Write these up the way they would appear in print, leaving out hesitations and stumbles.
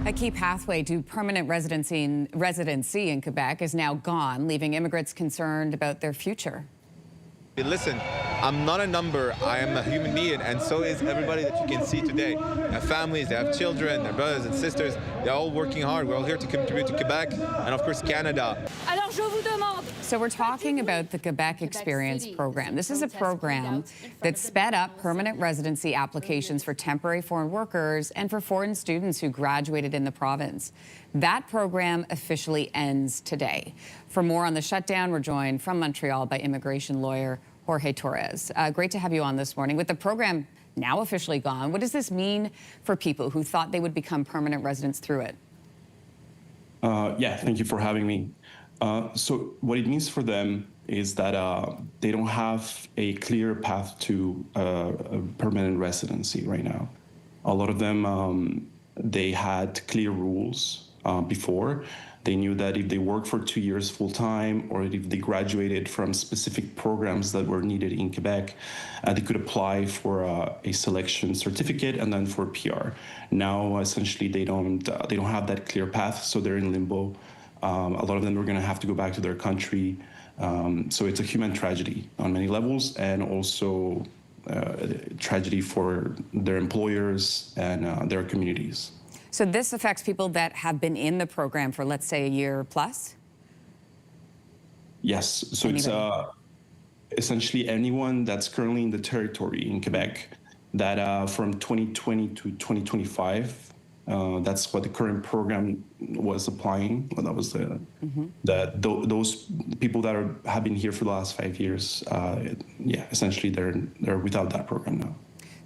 A key pathway to permanent residency in Quebec is now gone, leaving immigrants concerned about their future. Listen, I'm not a number, I am a human being, and so is everybody that you can see today. They have families, they have children, their brothers and sisters, they're all working hard. We're all here to contribute to Quebec and of course Canada. Alors je vous demande. So we're talking about the Quebec Experience program. This is a program that sped up permanent residency applications for temporary foreign workers and for foreign students who graduated in the province. That program officially ends today. For more on the shutdown, we're joined from Montreal by immigration lawyer Jorge Torres. Great to have you on this morning. With the program now officially gone, what does this mean for people who thought they would become permanent residents through it? Yeah, thank you for having me. So what it means for them is that they don't have a clear path to a permanent residency right now. A lot of them, they had clear rules before. They knew that if they worked for 2 years full-time or if they graduated from specific programs that were needed in Quebec, they could apply for a selection certificate and then for PR. Now, essentially, they don't have that clear path, so they're in limbo. A lot of them are going to have to go back to their country. So it's a human tragedy on many levels, and also tragedy for their employers and their communities. So this affects people that have been in the program for, let's say, a year plus? Yes. So anybody? It's essentially anyone that's currently in the territory in Quebec that from 2020 to 2025, that's what the current program was applying. Well, that was those people that have been here for the last 5 years. Yeah, essentially they're without that program now.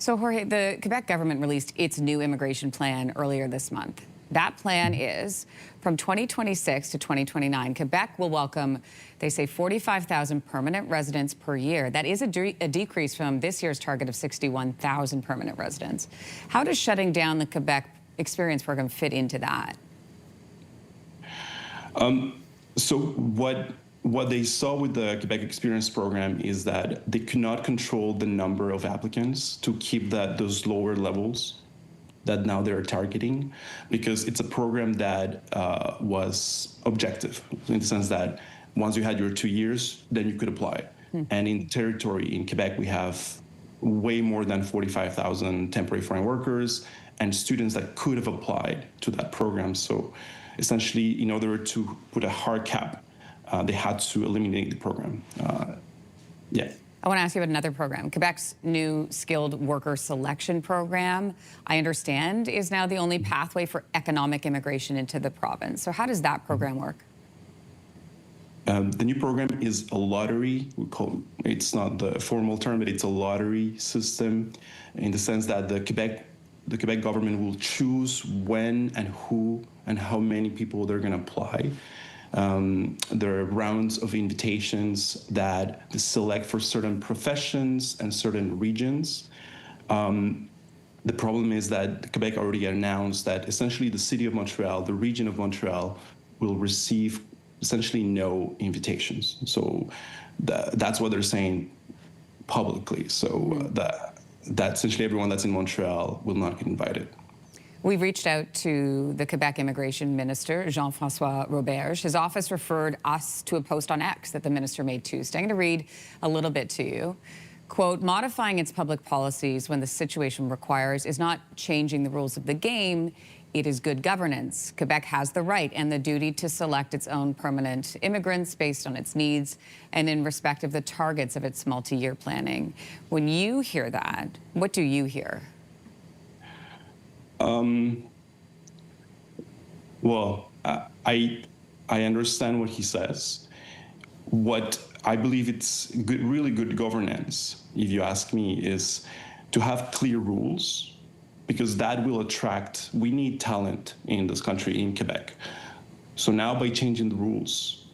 So, Jorge, the Quebec government released its new immigration plan earlier this month. That plan is from 2026 to 2029, Quebec will welcome, they say, 45,000 permanent residents per year. That is a decrease from this year's target of 61,000 permanent residents. How does shutting down the Quebec Experience program fit into that? So what they saw with the Quebec Experience program is that they could not control the number of applicants to keep those lower levels that now they're targeting, because it's a program that was objective in the sense that once you had your 2 years, then you could apply. And in the territory in Quebec, we have way more than 45,000 temporary foreign workers and students that could have applied to that program. So essentially, in order to put a hard cap, they had to eliminate the program. Yeah. I want to ask you about another program. Quebec's new skilled worker selection program, I understand, is now the only pathway for economic immigration into the province. So how does that program work? The new program is a lottery. It's not the formal term, but it's a lottery system in the sense that the Quebec government will choose when and who and how many people they're going to apply. There are rounds of invitations that select for certain professions and certain regions. The problem is that Quebec already announced that essentially the city of Montreal, the region of Montreal, will receive essentially no invitations. So that's what they're saying publicly. So that essentially everyone that's in Montreal will not get invited. We've reached out to the Quebec Immigration Minister, Jean-François Roberge. His office referred us to a post on X that the minister made Tuesday. I'm going to read a little bit to you. Quote, modifying its public policies when the situation requires is not changing the rules of the game. It is good governance. Quebec has the right and the duty to select its own permanent immigrants based on its needs and in respect of the targets of its multi-year planning. When you hear that, what do you hear? Well, I understand what he says. What I believe it's really good governance, if you ask me, is to have clear rules, because that will attract, we need talent in this country, in Quebec. So now by changing the rules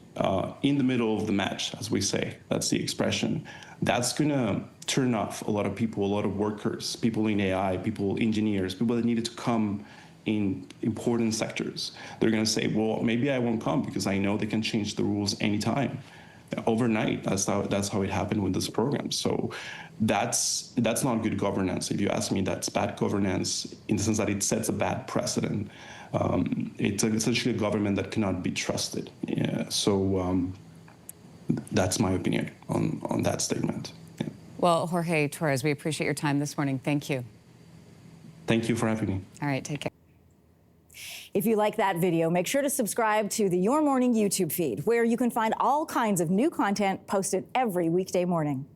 in the middle of the match, as we say, that's the expression, that's gonna turn off a lot of people, a lot of workers, people in AI, people, engineers, people that needed to come in important sectors. They're gonna say, well, maybe I won't come because I know they can change the rules anytime. Overnight, that's how it happened with this program. So that's not good governance. If you ask me, that's bad governance in the sense that it sets a bad precedent. It's essentially a government that cannot be trusted. Yeah, so that's my opinion on that statement. Yeah. Well, Jorge Torres, we appreciate your time this morning. Thank you. Thank you for having me. All right, take care. If you like that video, make sure to subscribe to the Your Morning YouTube feed, where you can find all kinds of new content posted every weekday morning.